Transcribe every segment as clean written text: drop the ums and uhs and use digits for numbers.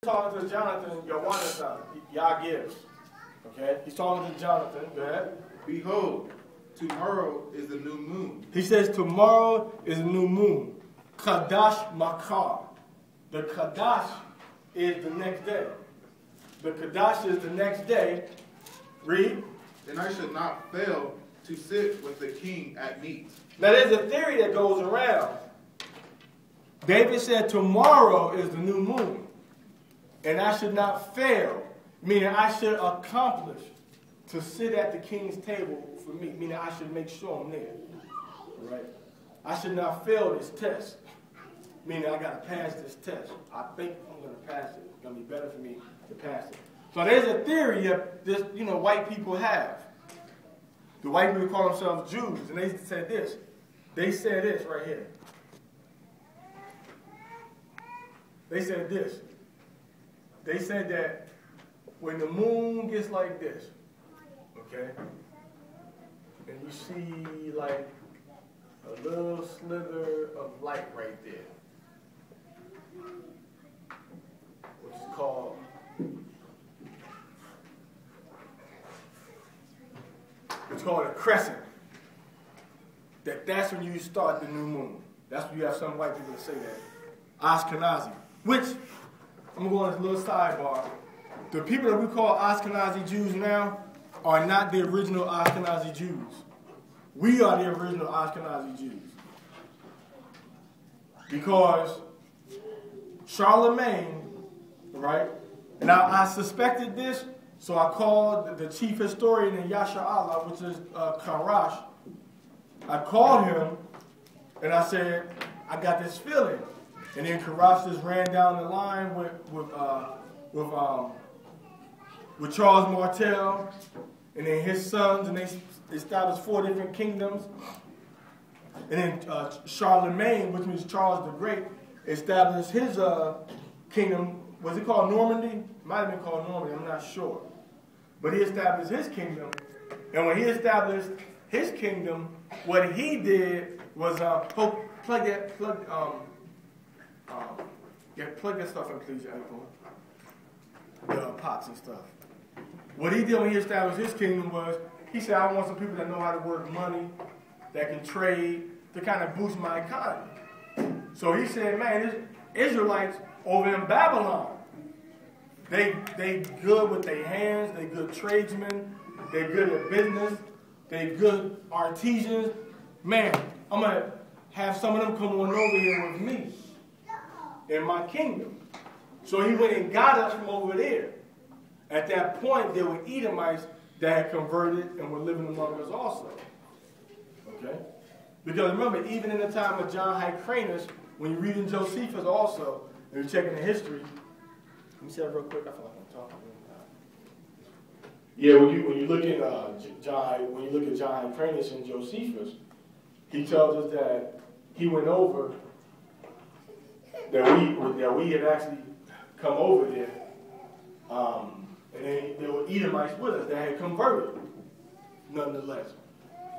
talking to Jonathan, Yawanathan, Yah gives. Okay? He's talking to Jonathan. Go ahead. Behold, tomorrow is the new moon. He says tomorrow is a new moon. Kadash Makar. The Kadash is the next day. The Kadash is the next day. Read. And I should not fail to sit with the king at meat. Now there's a theory that goes around. David said tomorrow is the new moon. And I should not fail, meaning I should accomplish to sit at the king's table for me, meaning I should make sure I'm there. All right? I should not fail this test, meaning I got to pass this test. I think I'm going to pass it. It's going to be better for me to pass it. So there's a theory that this, white people have. The white people call themselves Jews, and they said this. They said this right here. They said this. They said that when the moon gets like this, okay, and you see like a little slither of light right there, which is called a crescent, that's when you start the new moon. That's when you have some white people that say that. Ashkenazi, which, I'm going to go on this little sidebar. The people that we call Ashkenazi Jews now are not the original Ashkenazi Jews. We are the original Ashkenazi Jews. Because Charlemagne, right? And I suspected this, so I called the chief historian in Yasharahla, which is Karash. I called him, and I said, I got this feeling. And then Karash just ran down the line with Charles Martel, and then his sons, and they established 4 different kingdoms. And then Charlemagne, which means Charles the Great, established his kingdom. Was it called Normandy? It might have been called Normandy, I'm not sure. But he established his kingdom. And when he established his kingdom, what he did was plug that stuff in, please, Uncle. The pots and stuff. What he did when he established his kingdom was, he said, I want some people that know how to work money, that can trade, to kind of boost my economy. So he said, man, there's Israelites over in Babylon. They good with their hands, they good tradesmen, they good at business, they good artisans. Man, I'm going to have some of them come on over here with me in my kingdom. So he went and got us from over there. At that point, there were Edomites that had converted and were living among us also. Okay? Because remember, even in the time of John Hyrcanus, when you read in Josephus also, and you're checking the history, let me say that real quick, I feel like I'm talking. Yeah, when you look at John Hyrcanus and Josephus, he tells us that he went over, that we had actually come over there, and then there were Edomites with us that had converted, nonetheless.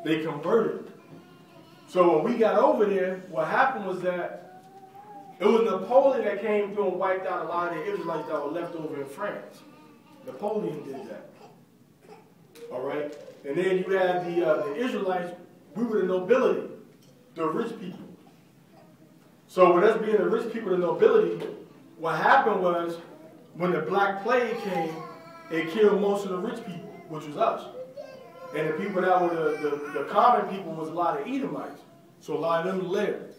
They converted. So when we got over there, what happened was that it was Napoleon that came through and wiped out a lot of the Israelites that were left over in France. Napoleon did that. All right? And then you had the Israelites, we were the nobility, the rich people. So with us being the rich people, the nobility, what happened was when the Black Plague came, it killed most of the rich people, which was us. And the people that were the common people was a lot of Edomites. So a lot of them lived.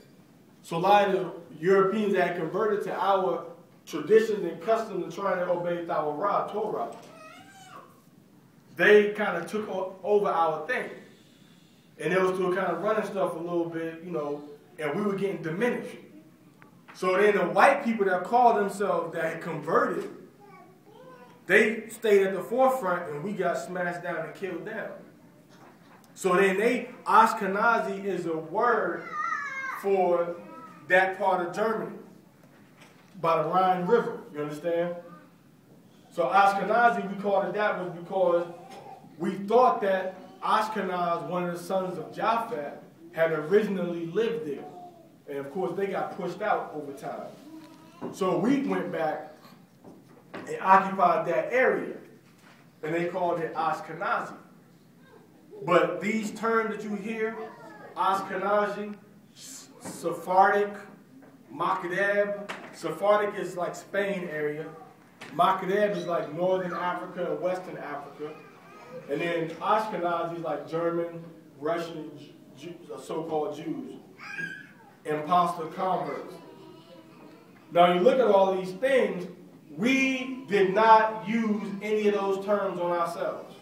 So a lot of the Europeans that had converted to our traditions and customs and trying to obey our Torah, they kind of took over our thing. And they was still kind of running stuff a little bit, and we were getting diminished. So then the white people that called themselves, that had converted, they stayed at the forefront and we got smashed down and killed down. So then Ashkenazi is a word for that part of Germany, by the Rhine River, you understand? So Ashkenazi, we called it that was because we thought that Ashkenaz, one of the sons of Japhet, had originally lived there. And of course, they got pushed out over time. So we went back occupied that area. And they called it Ashkenazi. But these terms that you hear, Ashkenazi, Sephardic, Maghreb. Sephardic is like Spain area. Maghreb is like Northern Africa and Western Africa. And then Ashkenazi is like German, Russian, so-called Jews. Imposter converts. Now you look at all these things, we did not use any of those terms on ourselves.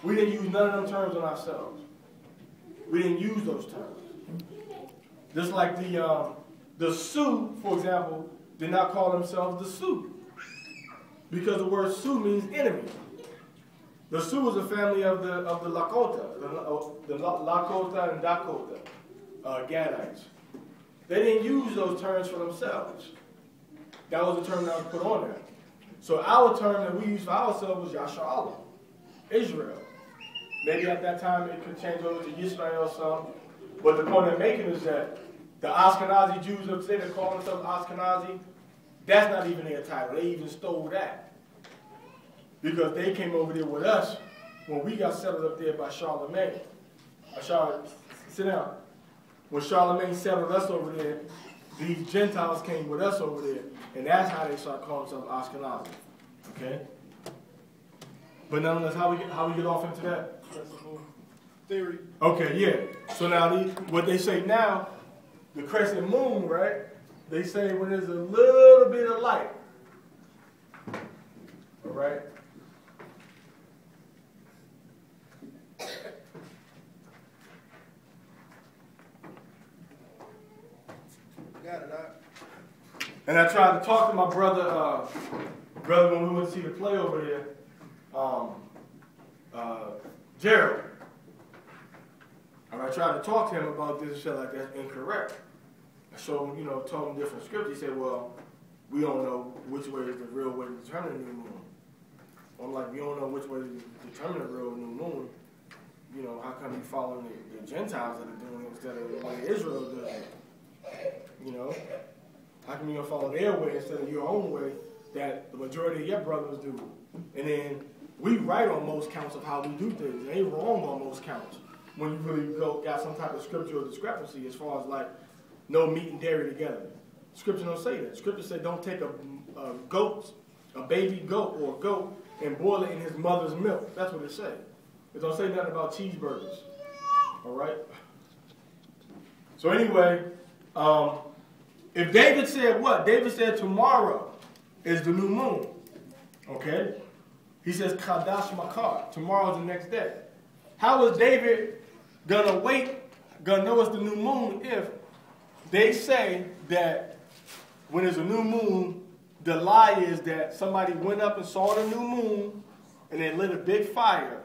We didn't use none of them terms on ourselves. We didn't use those terms. Just like the Sioux, for example, did not call themselves the Sioux. Because the word Sioux means enemy. The Sioux was a family of the Lakota, the Lakota and Dakota, Gadites. They didn't use those terms for themselves. That was the term that was put on there. So our term that we used for ourselves was Yasharahla, Israel. Maybe at that time it could change over to Yisrael some. But the point I'm making is that the Ashkenazi Jews of today that call themselves Ashkenazi, that's not even their title. They even stole that. Because they came over there with us when we got settled up there by Charlemagne. Sit down. When Charlemagne settled us over there, these Gentiles came with us over there, and that's how they started calling themselves Ashkenazi. Okay? But nonetheless, how we get off into that? Theory. Okay, yeah. So now what they say now, the crescent moon, right? They say when there's a little bit of light. All right? Got it, And I tried to talk to my brother when we went to see the play over there, Gerald. And I tried to talk to him about this and shit like that's incorrect. I showed him, told him different scriptures. He said, well, we don't know which way is the real way to determine the new moon. I'm like, we don't know which way to determine the real new moon. How come you following the Gentiles that are doing it instead of the way Israel does it? How come you don't follow their way instead of your own way that the majority of your brothers do? And then we right on most counts of how we do things. They ain't wrong on most counts. When you really got some type of scriptural discrepancy as far as like no meat and dairy together. Scripture don't say that. Scripture say don't take a baby goat or a goat and boil it in his mother's milk. That's what it say. It don't say nothing about cheeseburgers. All right? So anyway, if David said what? David said tomorrow is the new moon. Okay? He says Kadash Makar. Tomorrow is the next day. How is David gonna know it's the new moon if they say that when there's a new moon, the lie is that somebody went up and saw the new moon and they lit a big fire.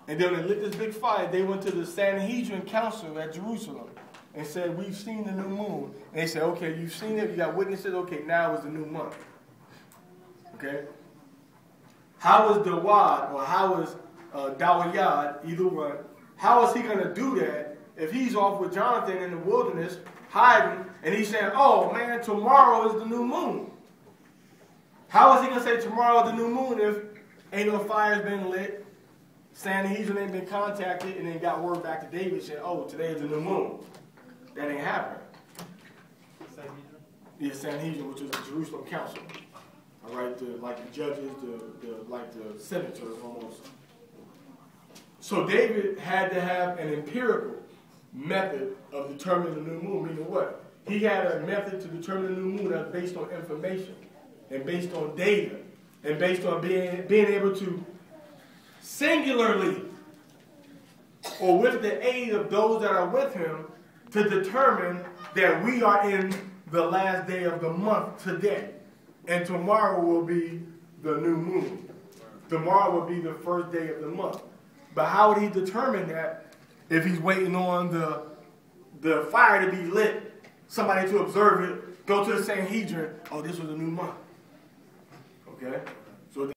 And then when they lit this big fire, they went to the Sanhedrin Council at Jerusalem and said, we've seen the new moon. And they said, okay, you've seen it, you got witnesses, okay, now is the new month. Okay? How is Dawad or how is Dawayad, either one, how is he going to do that if he's off with Jonathan in the wilderness, hiding, and he's saying, oh man, tomorrow is the new moon? How is he going to say tomorrow is the new moon if ain't no fire's been lit, Sanhedrin ain't been contacted, and then got word back to David saying, oh, today is the new moon? That ain't happening. Sanhedrin? Yeah, Sanhedrin, which is the Jerusalem Council. All right, like the judges, like the senators almost. So David had to have an empirical method of determining the new moon. Meaning what? He had a method to determine the new moon that's based on information and based on data and based on being able to singularly or with the aid of those that are with him to determine that we are in the last day of the month today. And tomorrow will be the new moon. Tomorrow will be the first day of the month. But how would he determine that if he's waiting on the fire to be lit, somebody to observe it, go to the Sanhedrin, oh, this was a new month. Okay?